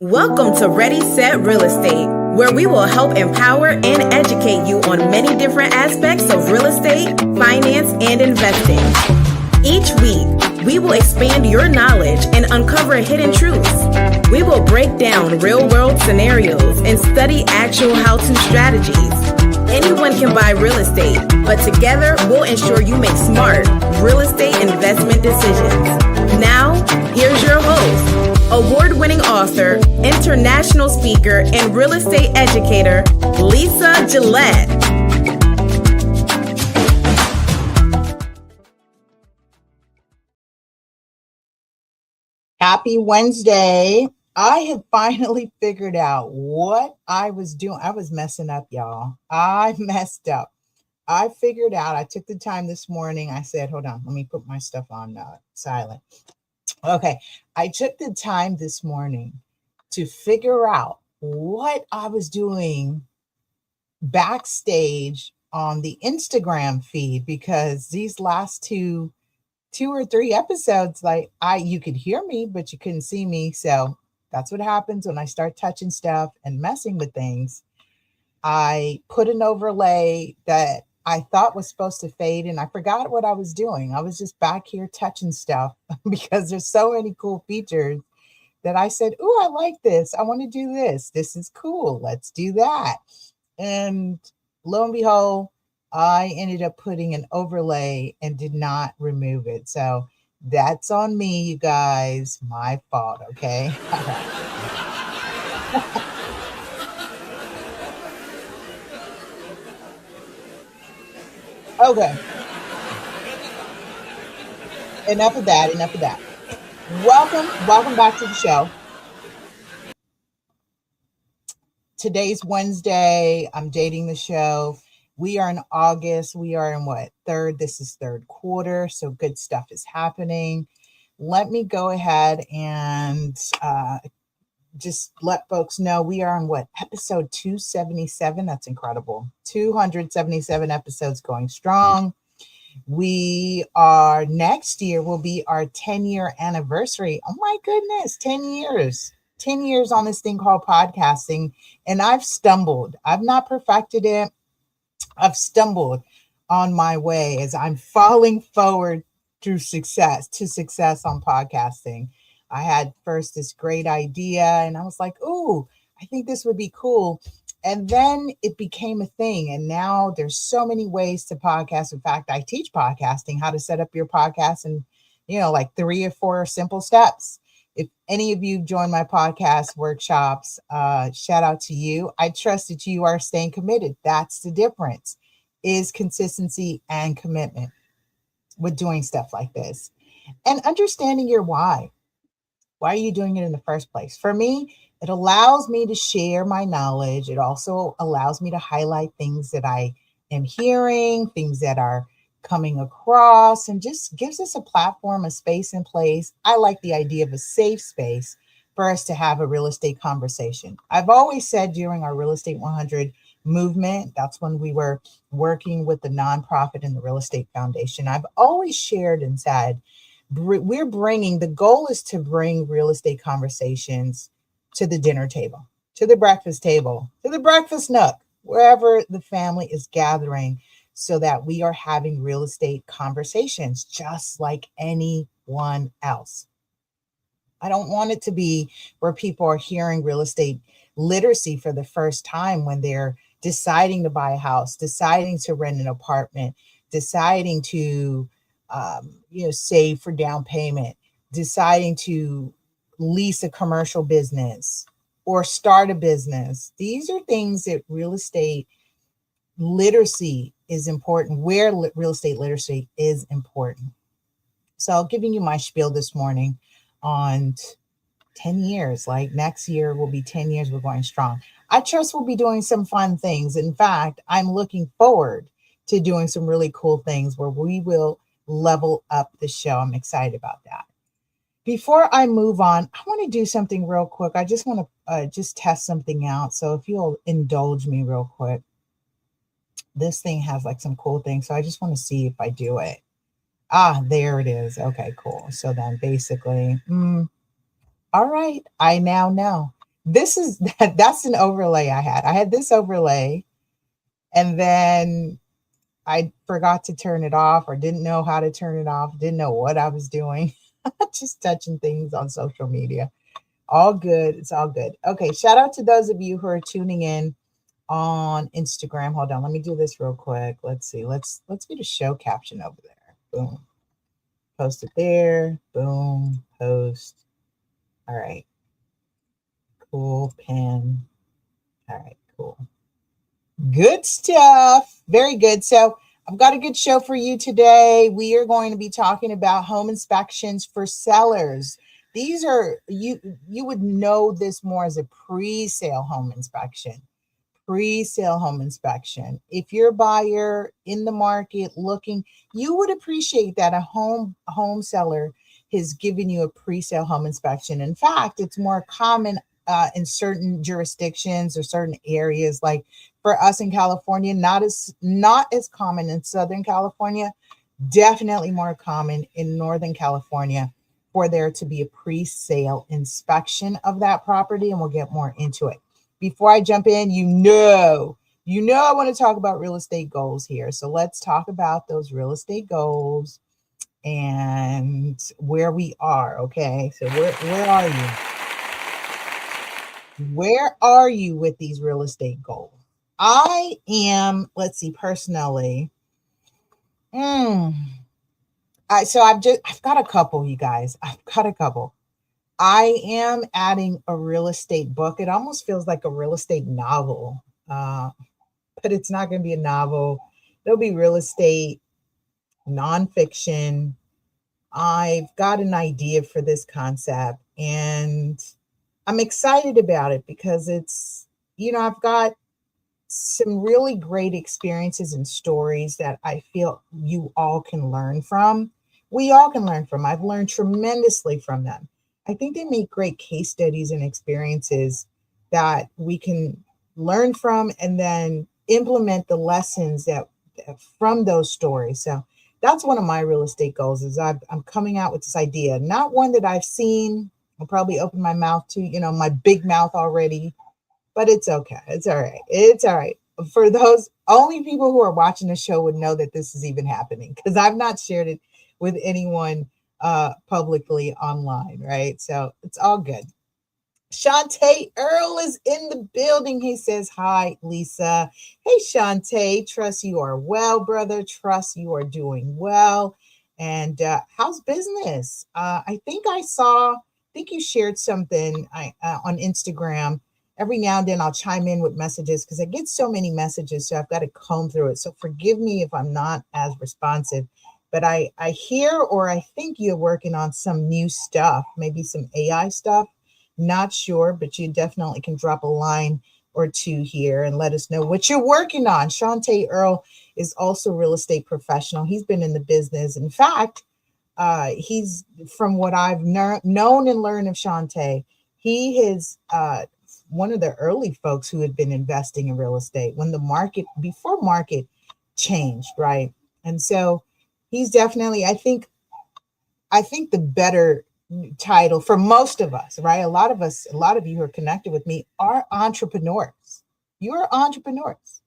Welcome to Ready, Set, Real Estate, where we will help empower and educate you on many different aspects of real estate, finance, and investing. Each week, we will expand your knowledge and uncover hidden truths. We will break down real-world scenarios and study actual how-to strategies. Anyone can buy real estate, but together we'll ensure you make smart real estate investment decisions. Now, here's your host, award-winning author, international speaker, and real estate educator, Lisa Gillett. Happy Wednesday. I have finally figured out what I was doing. I was messing up, y'all. I messed up. I figured out, I took the time this morning. I said, hold on, let me put my stuff on silent. Okay. I took the time this morning to figure out what I was doing backstage on the Instagram feed, because these last two or three episodes, you could hear me, but you couldn't see me. So that's what happens when I start touching stuff and messing with things. I put an overlay that I thought was supposed to fade, and I forgot what I was doing. I was just back here touching stuff because there's so many cool features that I said, "Ooh, I like this. I want to do this. This is cool. Let's do that." And lo and behold, I ended up putting an overlay and did not remove it. So that's on me, you guys. My fault, okay? Okay. Enough of that. Welcome back to the show. Today's Wednesday. I'm dating the show. We are in August. We are in third? This is third quarter. So good stuff is happening. Let me go ahead and just let folks know we are on episode 277. That's incredible. 277 episodes going strong. We are, next year will be our 10-year anniversary. Oh my goodness, 10 years. 10 years on this thing called podcasting. And I've stumbled. I've not perfected it. I've stumbled on my way as I'm falling forward to success on podcasting. I had first this great idea and I was like, "Ooh, I think this would be cool." And then it became a thing. And now there's so many ways to podcast. In fact, I teach podcasting, how to set up your podcast in, 3 or 4 simple steps. If any of you join my podcast workshops, shout out to you. I trust that you are staying committed. That's the difference, is consistency and commitment with doing stuff like this. And understanding your why. Why are you doing it in the first place? For me, it allows me to share my knowledge. It also allows me to highlight things that I am hearing, things that are coming across, and just gives us a platform, a space and place. I like the idea of a safe space for us to have a real estate conversation. I've always said during our Real Estate 100 movement, that's when we were working with the nonprofit and the Real Estate Foundation, I've always shared and said, the goal is to bring real estate conversations to the dinner table, to the breakfast table, to the breakfast nook, wherever the family is gathering, so that we are having real estate conversations just like anyone else. I don't want it to be where people are hearing real estate literacy for the first time when they're deciding to buy a house, deciding to rent an apartment, deciding to save for down payment, deciding to lease a commercial business or start a business. These are things that real estate literacy is important, where real estate literacy is important. So giving you my spiel this morning on 10 years, like next year will be 10 years, we're going strong. I trust we'll be doing some fun things. In fact, I'm looking forward to doing some really cool things where we will level up the show. I'm excited about that. Before I move on, I want to do something real quick. I just want to just test something out. So if you'll indulge me real quick. This thing has some cool things. So I just want to see if I do it. There it is. Okay, cool. So then basically, all right, I now know. That's an overlay I had. I had this overlay, and then I forgot to turn it off or didn't know how to turn it off, didn't know what I was doing. Just touching things on social media. All good. It's all good. Okay. Shout out to those of you who are tuning in on Instagram. Hold on. Let me do this real quick. Let's see. Let's get a show caption over there. Boom. Post it there. Boom. Post. All right. Cool. Pin. All right. Cool. Good stuff. Very good. So I've got a good show for you today. We are going to be talking about home inspections for sellers. These are you would know this more as a pre-sale home inspection. Pre-sale home inspection. If you're a buyer in the market looking, you would appreciate that a home seller has given you a pre-sale home inspection. In fact, it's more common in certain jurisdictions or certain areas. Like for us in California, not as common in Southern California, definitely more common in Northern California for there to be a pre-sale inspection of that property, and we'll get more into it. Before I jump in, I want to talk about real estate goals here. So let's talk about those real estate goals and where we are. Okay, so where are you? Where are you with these real estate goals? I am, let's see, personally. I've got a couple, you guys. I've got a couple. I am adding a real estate book. It almost feels like a real estate novel, but it's not going to be a novel. It'll be real estate, nonfiction. I've got an idea for this concept, and I'm excited about it because it's, I've got some really great experiences and stories that I feel you all can learn from. We all can learn from. I've learned tremendously from them. I think they make great case studies and experiences that we can learn from and then implement the lessons that from those stories. So that's one of my real estate goals is I'm coming out with this idea, not one that I've seen. I'll probably open my mouth to, my big mouth already, but it's okay. It's all right. It's all right. For those only people who are watching the show would know that this is even happening because I've not shared it with anyone publicly online, right? So it's all good. Shantae Earl is in the building. He says, hi, Lisa. Hey, Shantae, trust you are well, brother. Trust you are doing well. And how's business? I think you shared something on Instagram. Every now and then I'll chime in with messages because I get so many messages. So I've got to comb through it. So forgive me if I'm not as responsive. But I hear or I think you're working on some new stuff, maybe some AI stuff. Not sure, but you definitely can drop a line or two here and let us know what you're working on. Shantae Earl is also a real estate professional. He's been in the business. In fact, he's from what I've known and learned of Shantae, he is one of the early folks who had been investing in real estate when before market changed, right? And so he's definitely, I think the better title for most of us, right? A lot of you who are connected with me are entrepreneurs. You are entrepreneurs.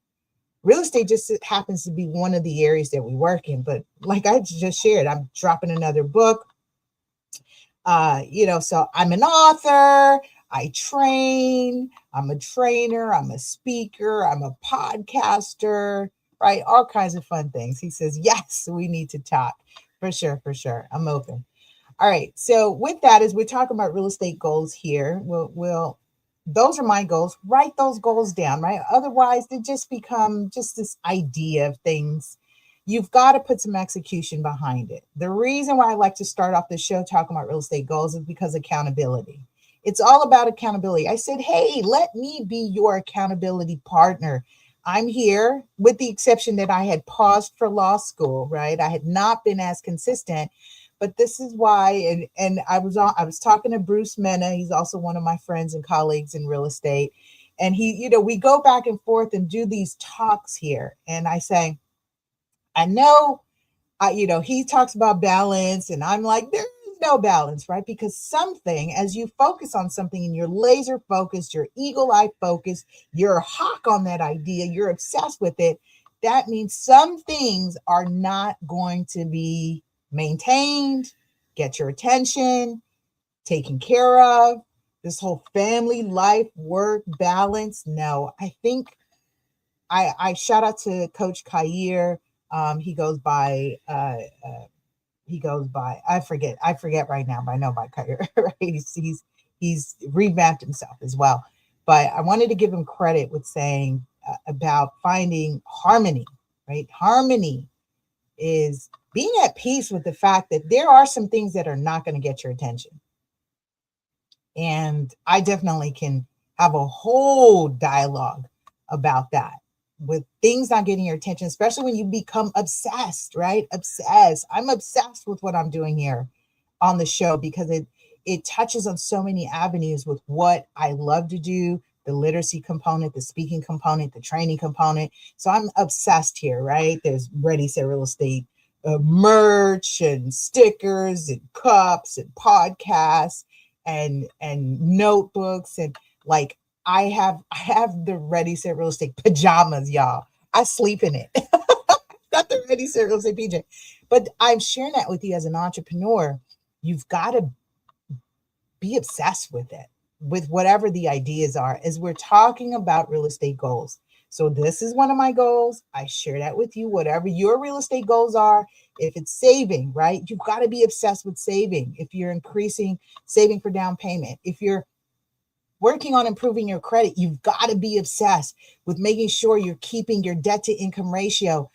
Real estate just happens to be one of the areas that we work in. But like I just shared, I'm dropping another book. So I'm an author. I train. I'm a trainer. I'm a speaker. I'm a podcaster, right? All kinds of fun things. He says, yes, we need to talk. For sure. I'm open. All right. So with that, as we're talking about real estate goals here, we'll those are my goals. Write those goals down, right? Otherwise, they just become just this idea of things. You've got to put some execution behind it. The reason why I like to start off the show talking about real estate goals is because accountability. It's all about accountability. I said, hey, let me be your accountability partner. I'm here with the exception that I had paused for law school, right? I had not been as consistent. But this is why, and I was talking to Bruce Mena. He's also one of my friends and colleagues in real estate. And we go back and forth and do these talks here. And I say, I know, he talks about balance. And I'm like, there's no balance, right? Because something, as you focus on something and you're laser focused, you're eagle eye focused, you're a hawk on that idea, you're obsessed with it, that means some things are not going to be maintained, get your attention, taken care of. This whole family life work balance. No, I think I shout out to Coach Kair. He goes by I forget right now, but I know by Kair, right? He's revamped himself as well. But I wanted to give him credit with saying about finding harmony, right? Harmony is being at peace with the fact that there are some things that are not going to get your attention. And I definitely can have a whole dialogue about that with things not getting your attention, especially when you become obsessed, right? Obsessed. I'm obsessed with what I'm doing here on the show because it touches on so many avenues with what I love to do, the literacy component, the speaking component, the training component. So I'm obsessed here, right? There's Ready Set Real Estate merch and stickers and cups and podcasts and notebooks and like I have the Ready Set Real Estate pajamas, y'all. I sleep in it. Got the Ready Set Real Estate PJ. But I'm sharing that with you as an entrepreneur. You've got to be obsessed with it, with whatever the ideas are, as we're talking about real estate goals. So this is one of my goals. I share that with you, whatever your real estate goals are. If it's saving, right? You've got to be obsessed with saving. If you're increasing saving for down payment, if you're working on improving your credit, you've got to be obsessed with making sure you're keeping your debt to income ratio,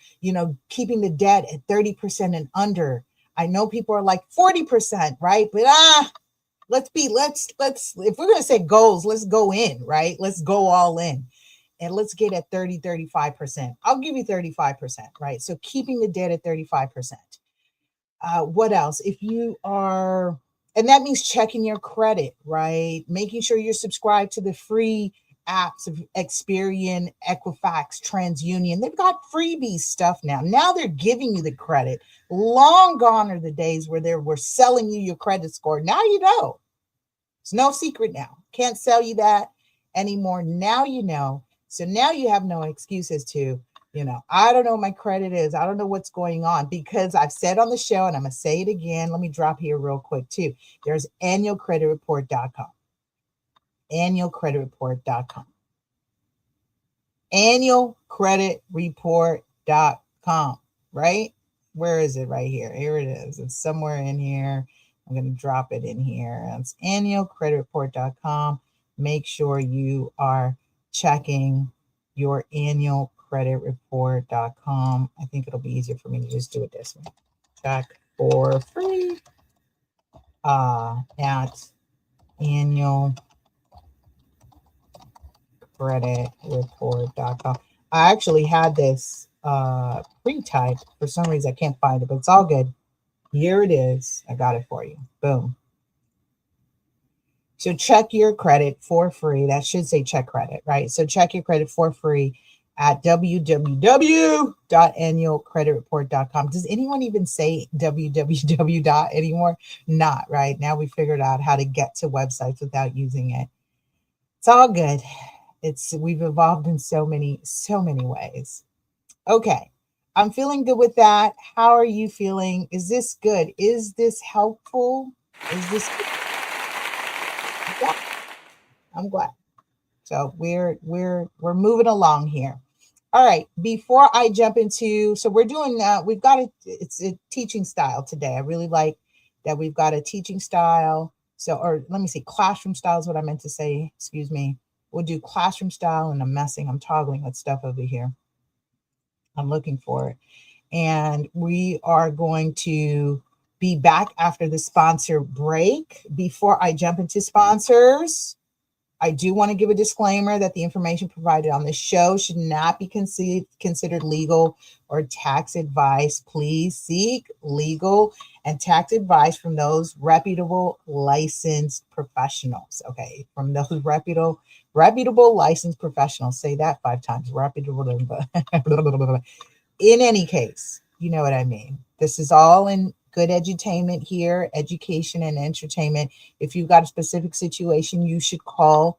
keeping the debt at 30% and under. I know people are like 40%, right? But let's if we're going to say goals, let's go in, right? Let's go all in. And let's get at 35%. I'll give you 35%, right? So keeping the debt at 35%. What else? If you are, and that means checking your credit, right? Making sure you're subscribed to the free apps of Experian, Equifax, TransUnion. They've got freebie stuff now. Now they're giving you the credit. Long gone are the days where they were selling you your credit score. Now you know. It's no secret now. Can't sell you that anymore. Now you know. So now you have no excuses to, I don't know what my credit is. I don't know what's going on because I've said on the show, and I'm going to say it again. Let me drop here real quick too. There's annualcreditreport.com. Annualcreditreport.com. Annualcreditreport.com, right? Where is it? Right here. Here it is. It's somewhere in here. I'm going to drop it in here. It's annualcreditreport.com. Make sure you are checking your annualcreditreport.com. I think it'll be easier for me to just do it this way. Check for free at annualcreditreport.com. I actually had this pre-typed. For some reason, I can't find it, but it's all good. Here it is. I got it for you. Boom. So check your credit for free. That should say check credit, right? So check your credit for free at www.annualcreditreport.com. Does anyone even say www. anymore? Not, right? Now we figured out how to get to websites without using it. It's all good. We've evolved in so many ways. Okay. I'm feeling good with that. How are you feeling? Is this good? Is this helpful? Is this good? Yeah, I'm glad. So we're moving along here. All right. Before I jump into, so we're doing we've got it's a teaching style today. I really like that we've got a teaching style. So, or let me see, classroom style is what I meant to say. Excuse me. We'll do classroom style, and I'm toggling with stuff over here. I'm looking for it. And we are going to be back after the sponsor break. Before I jump into sponsors, I do want to give a disclaimer that the information provided on this show should not be considered legal or tax advice. Please seek legal and tax advice from those reputable licensed professionals. Okay, from those reputable licensed professionals. Say that 5 times. Reputable. In any case, you know what I mean. This is all in good edutainment here, education and entertainment. If you've got a specific situation, you should call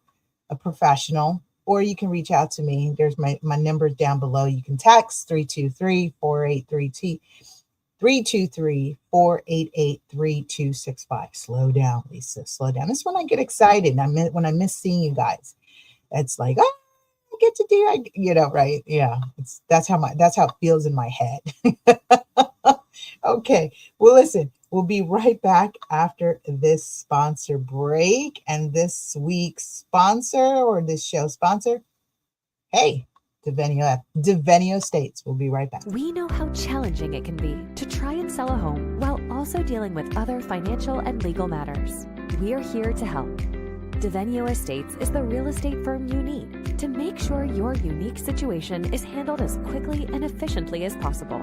a professional, or you can reach out to me. There's my numbers down below. You can text 323-483-T. 323-488-3265. Slow down, Lisa. Slow down. This is when I get excited. When I miss seeing you guys. It's like, oh, I get to do, right? Yeah. That's how it feels in my head. Okay. Well, listen, we'll be right back after this sponsor break. And this week's sponsor, or this show's sponsor, hey, Devenio Estates. We'll be right back. We know how challenging it can be to try and sell a home while also dealing with other financial and legal matters. We are here to help. Devenio Estates is the real estate firm you need to make sure your unique situation is handled as quickly and efficiently as possible.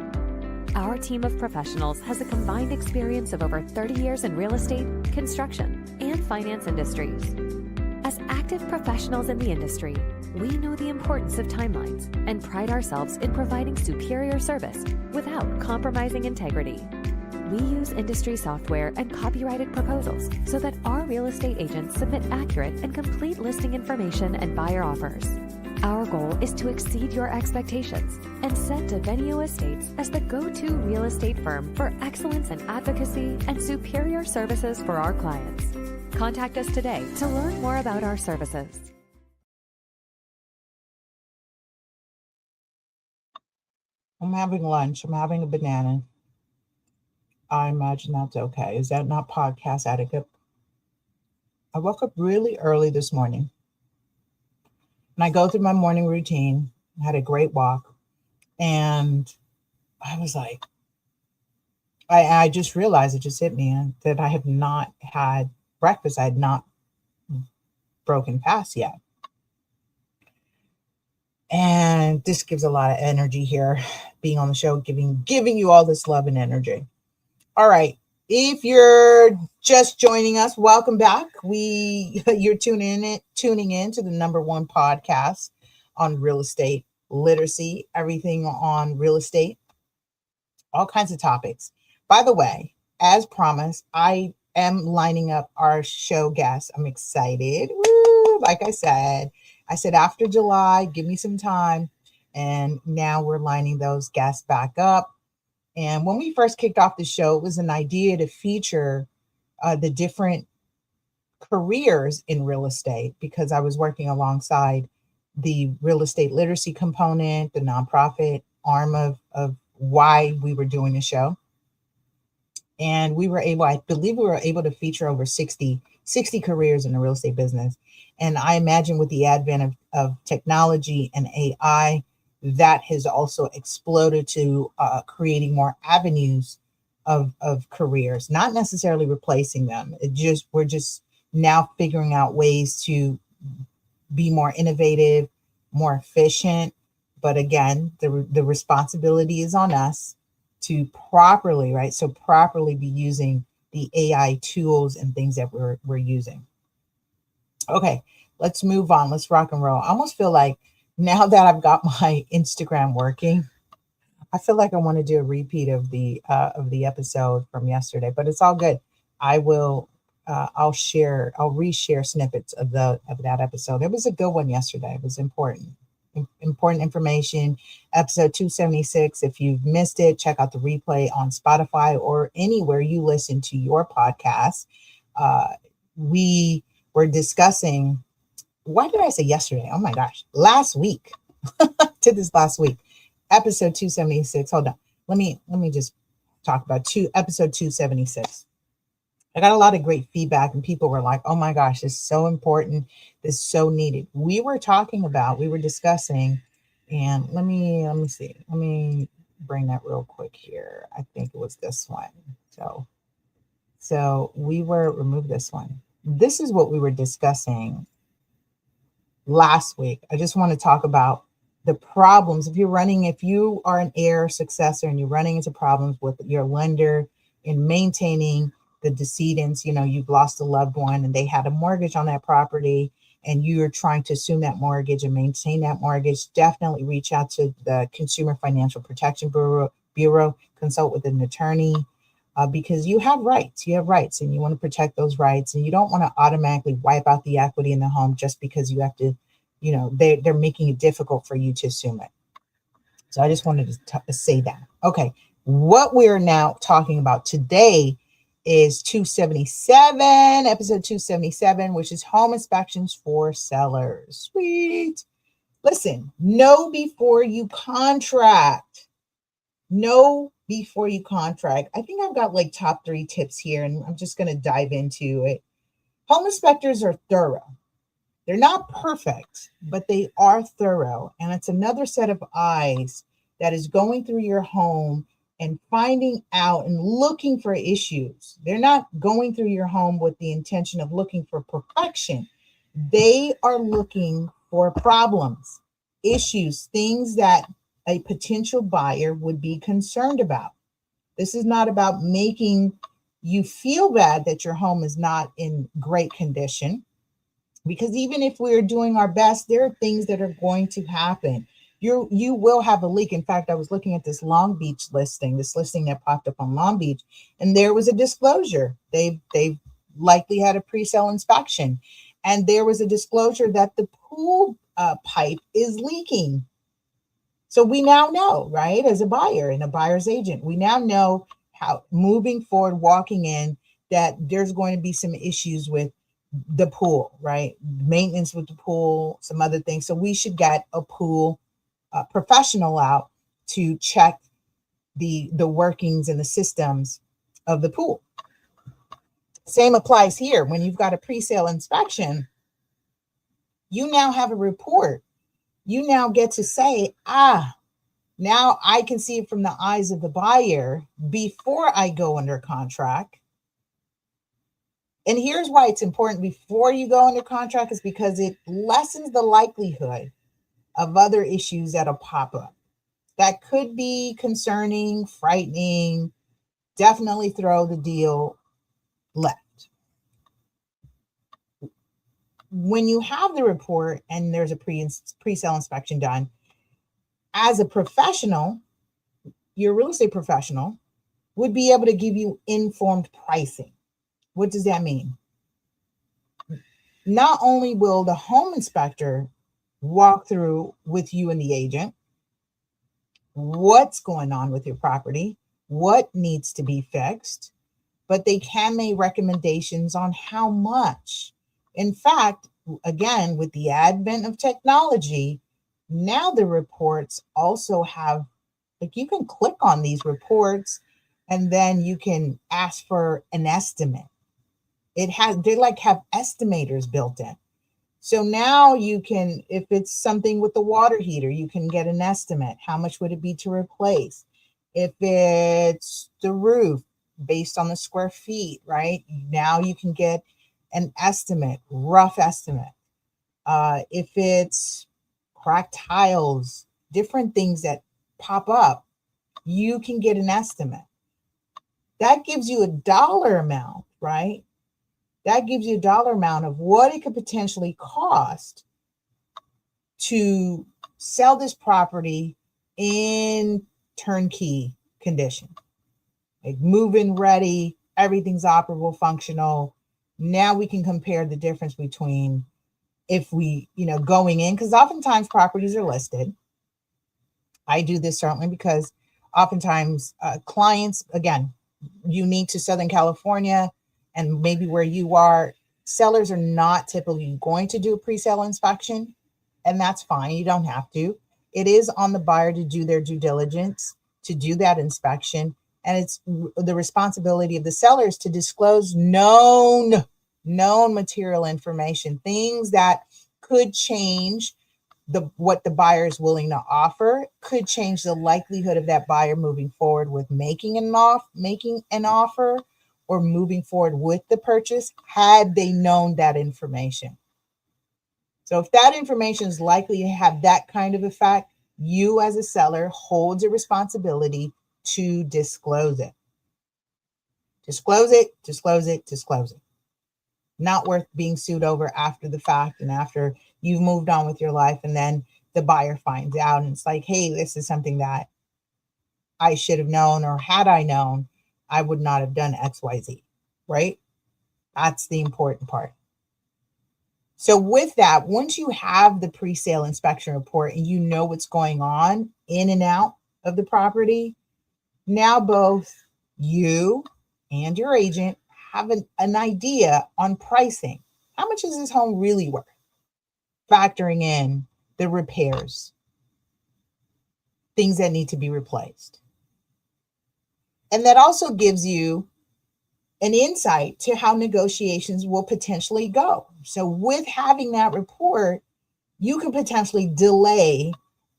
Our team of professionals has a combined experience of over 30 years in real estate, construction, and finance industries. As active professionals in the industry, we know the importance of timelines and pride ourselves in providing superior service without compromising integrity. We use industry software and copyrighted proposals so that our real estate agents submit accurate and complete listing information and buyer offers. Our goal is to exceed your expectations and set Devenio Estates as the go-to real estate firm for excellence in advocacy and superior services for our clients. Contact us today to learn more about our services. I'm having lunch. I'm having a banana. I imagine that's okay. Is that not podcast etiquette? I woke up really early this morning. And I go through my morning routine. I had a great walk. And I was like, I just realized, it just hit me, that I have not had breakfast. I had not broken fast yet. And this gives a lot of energy here, being on the show, giving you all this love and energy. All right. If you're just joining us, welcome back. You're tuning in to the #1 podcast on real estate literacy, everything on real estate, all kinds of topics. By the way, as promised, I am lining up our show guests. I'm excited. Woo! Like I said after July, give me some time. And now we're lining those guests back up. And when we first kicked off the show, it was an idea to feature the different careers in real estate, because I was working alongside the real estate literacy component, the nonprofit arm of why we were doing the show. And I believe we were able to feature over 60 careers in the real estate business. And I imagine with the advent of technology and AI, that has also exploded to creating more avenues of careers, not necessarily replacing them. We're just now figuring out ways to be more innovative, more efficient. But again, the responsibility is on us to properly be using the AI tools and things that we're using. Okay, let's move on. Let's rock and roll. I almost feel like, now that I've got my Instagram working, I feel like I want to do a repeat of the episode from yesterday, but it's all good. I'll reshare snippets of that episode. It was a good one yesterday. It was important information. Episode 276. If you've missed it, check out the replay on Spotify or anywhere you listen to your podcast. We were discussing, why did I say yesterday? Oh my gosh, last week. Did this last week. Episode 276. Hold on. Let me just talk about episode 276. I got a lot of great feedback, and people were like, oh my gosh, this is so important. This is so needed. We were discussing, and let me see. Let me bring that real quick here. I think it was this one. So remove this one. This is what we were discussing last week. I just want to talk about the problems. If you are an heir successor and you're running into problems with your lender in maintaining the decedents, you've lost a loved one and they had a mortgage on that property, and you're trying to assume that mortgage and maintain that mortgage, definitely reach out to the Consumer Financial Protection Bureau, consult with an attorney. because you have rights. You have rights, and you want to protect those rights, and you don't want to automatically wipe out the equity in the home just because you have to, they're making it difficult for you to assume it. So I just wanted to say that. Okay, what we're now talking about today is 277, episode 277, which is home inspections for sellers. Sweet. Listen, know before you contract. Know before you contract. I think I've got like top 3 tips here, and I'm just going to dive into it. Home inspectors are thorough. They're not perfect, but they are thorough. And it's another set of eyes that is going through your home and finding out and looking for issues. They're not going through your home with the intention of looking for perfection. They are looking for problems, issues, things that a potential buyer would be concerned about. This is not about making you feel bad that your home is not in great condition, because even if we're doing our best, there are things that are going to happen. You will have a leak. In fact, I was looking at this Long Beach listing, that popped up on Long Beach, and there was a disclosure. They likely had a pre-sale inspection, and there was a disclosure that the pool pipe is leaking. So we now know, right, as a buyer and a buyer's agent, we now know how moving forward, walking in, that there's going to be some issues with the pool, right? Maintenance with the pool, some other things. So we should get a pool professional out to check the workings and the systems of the pool. Same applies here. When you've got a pre-sale inspection, you now have a report. You now get to say, now I can see it from the eyes of the buyer before I go under contract. And here's why it's important before you go under contract, is because it lessens the likelihood of other issues that'll pop up that could be concerning, frightening. Definitely throw the deal left. When you have the report and there's a pre-sale inspection done, as a professional, your real estate professional would be able to give you informed pricing. What does that mean? Not only will the home inspector walk through with you and the agent what's going on with your property, what needs to be fixed, but they can make recommendations on how much. In fact, again, with the advent of technology, now the reports also have, like, you can click on these reports and then you can ask for an estimate. They have estimators built in. So now you can, if it's something with the water heater, you can get an estimate. How much would it be to replace? If it's the roof, based on the square feet, right? Now you can get an estimate, rough estimate. If it's cracked tiles, different things that pop up, you can get an estimate. That gives you a dollar amount, right? That gives you a dollar amount of what it could potentially cost to sell this property in turnkey condition. Like move-in ready, everything's operable, functional. Now we can compare the difference between if we, going in, because oftentimes properties are listed. I do this certainly because oftentimes clients, again, unique to Southern California and maybe where you are, sellers are not typically going to do a pre-sale inspection, and that's fine. You don't have to. It is on the buyer to do their due diligence, to do that inspection, and it's the responsibility of the sellers to disclose known material information, things that could change what the buyer is willing to offer, could change the likelihood of that buyer moving forward with making an offer or moving forward with the purchase, had they known that information. So if that information is likely to have that kind of effect, you as a seller holds a responsibility to disclose it. Disclose it. Not worth being sued over after the fact and after you've moved on with your life, and then the buyer finds out and it's like, hey, this is something that I should have known, or had I known, I would not have done XYZ, right? That's the important part. So with that, once you have the pre-sale inspection report and you know what's going on in and out of the property, now both you and your agent have an idea on pricing. How much is this home really worth? Factoring in the repairs, things that need to be replaced. And that also gives you an insight to how negotiations will potentially go. So with having that report, you can potentially delay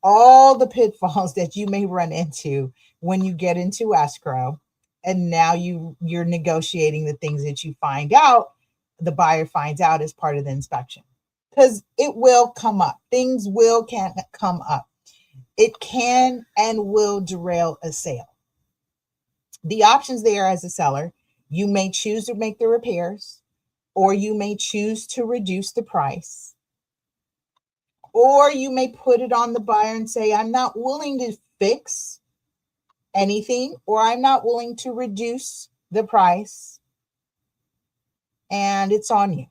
all the pitfalls that you may run into when you get into escrow. And now you're negotiating the things that you find out, the buyer finds out as part of the inspection. Because it will come up. Things can come up. It can and will derail a sale. The options there as a seller, you may choose to make the repairs, or you may choose to reduce the price, or you may put it on the buyer and say, I'm not willing to fix anything, or I'm not willing to reduce the price, and it's on you,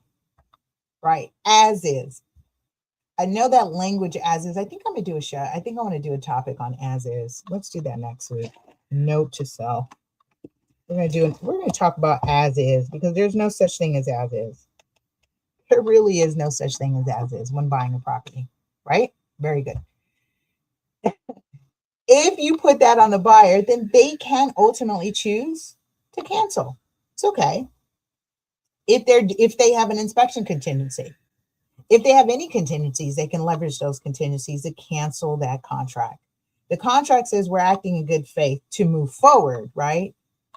right? As is. I know that language as is. I think I'm going to do a show. I think I want to do a topic on as is. Let's do that next week. Note to self. We're going to talk about as is, because there's no such thing as is. There really is no such thing as is when buying a property, right? Very good. If you put that on the buyer, then they can ultimately choose to cancel. It's okay. If they have an inspection contingency, if they have any contingencies, they can leverage those contingencies to cancel that contract. The contract says we're acting in good faith to move forward, right?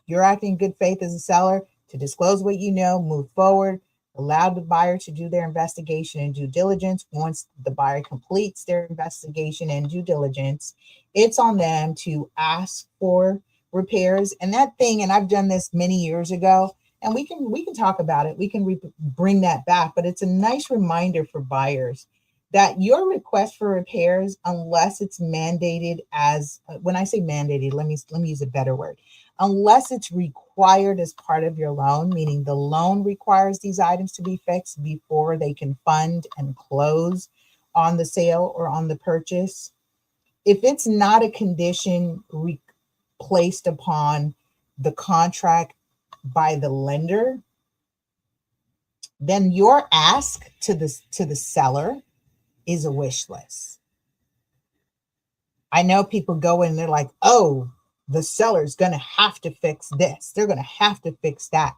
You're acting in good faith as a seller to disclose what you know, move forward, allow the buyer to do their investigation and due diligence. Once the buyer completes their investigation and due diligence, it's on them to ask for repairs. And that thing, and I've done this many years ago, and we can talk about it. We can bring that back, but it's a nice reminder for buyers that your request for repairs, unless it's mandated as, when I say mandated, let me use a better word, unless it's required as part of your loan, meaning the loan requires these items to be fixed before they can fund and close on the sale or on the purchase. If it's not a condition placed upon the contract by the lender, then your ask to the seller is a wish list. I know people go in and they're like, oh, the seller's going to have to fix this. They're going to have to fix that.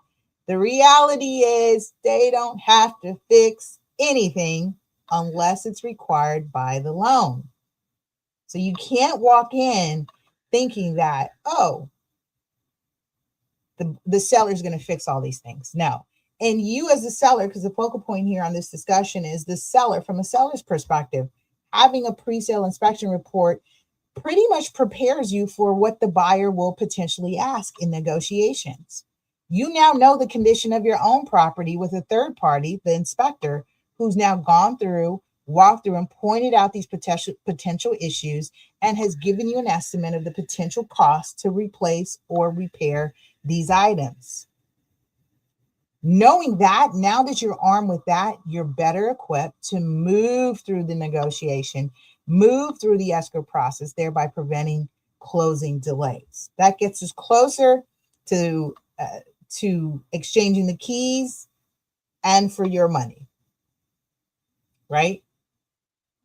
The reality is they don't have to fix anything unless it's required by the loan. So you can't walk in thinking that, oh, the seller's going to fix all these things. No. And you as a seller, because the focal point here on this discussion is the seller, from a seller's perspective, having a pre-sale inspection report pretty much prepares you for what the buyer will potentially ask in negotiations. You now know the condition of your own property with a third party, the inspector, who's now gone through, walked through and pointed out these potential issues and has given you an estimate of the potential cost to replace or repair these items. Knowing that, now that you're armed with that, you're better equipped to move through the negotiation, move through the escrow process, thereby preventing closing delays. That gets us closer to exchanging the keys and for your money, right?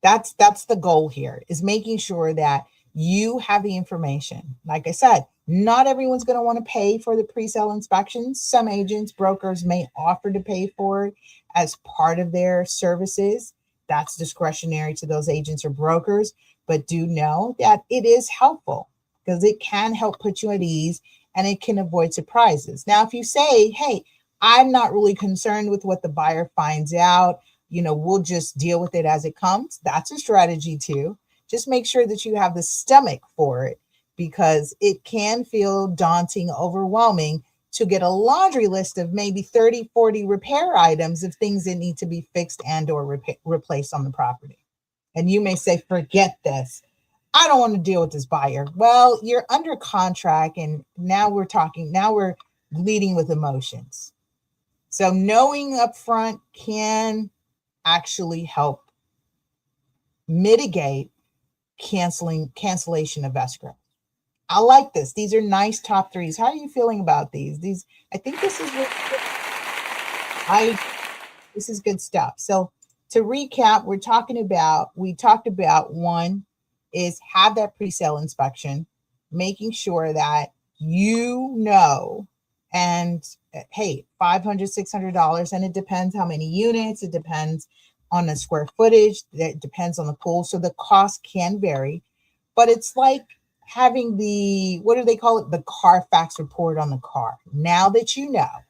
That's the goal here, is making sure that you have the information. Like I said, not everyone's going to want to pay for the pre-sale inspections. Some agents, brokers may offer to pay for it as part of their services. That's discretionary to those agents or brokers, but do know that it is helpful because it can help put you at ease and it can avoid surprises. Now, if you say, hey, I'm not really concerned with what the buyer finds out, we'll just deal with it as it comes. That's a strategy too. Just make sure that you have the stomach for it, because it can feel daunting, overwhelming to get a laundry list of maybe 30, 40 repair items of things that need to be fixed and or replaced on the property. And you may say, forget this. I don't want to deal with this buyer. Well, you're under contract, and now we're leading with emotions. So knowing upfront can actually help mitigate cancellation of escrow. I like this. These are nice top threes. How are you feeling about these? I think this is this is good stuff. So to recap, we talked about one is have that pre-sale inspection, making sure that you know, and hey, $500, $600, and it depends how many units, it depends on the square footage, that depends on the pool. So the cost can vary, but it's like having what do they call it? The Carfax report on the car. Now that you now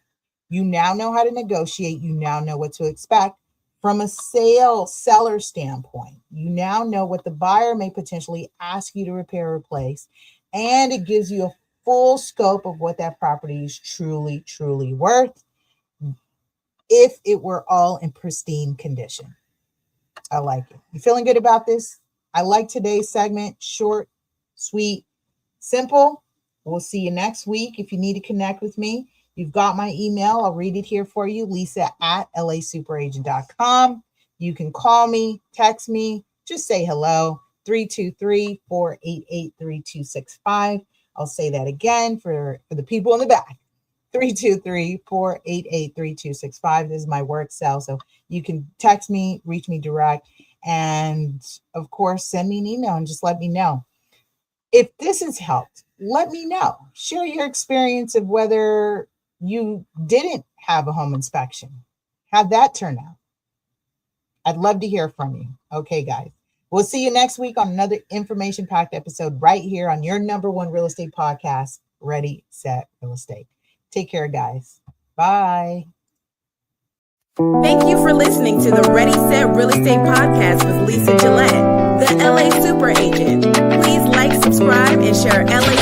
know how to negotiate, you now know what to expect from a seller standpoint. You now know what the buyer may potentially ask you to repair or replace, and it gives you a full scope of what that property is truly, truly worth if it were all in pristine condition. I like it. You feeling good about this? I like today's segment. Short, sweet, simple. We'll see you next week. If you need to connect with me, you've got my email. I'll read it here for you, lisa@lasuperaagent.com. You can call me, text me, just say hello, 323-488-3265. I'll say that again for the people in the back, 323-488-3265. This is my work cell, so you can text me, reach me direct, and of course, send me an email and just let me know. If this has helped, let me know. Share your experience of whether you didn't have a home inspection. How'd that turn out? I'd love to hear from you. Okay, guys. We'll see you next week on another information-packed episode right here on your #1 real estate podcast, Ready, Set, Real Estate. Take care, guys. Bye. Thank you for listening to the Ready, Set, Real Estate podcast with Lisa Gillett, the LA Super Agent. Please like, subscribe, and share LA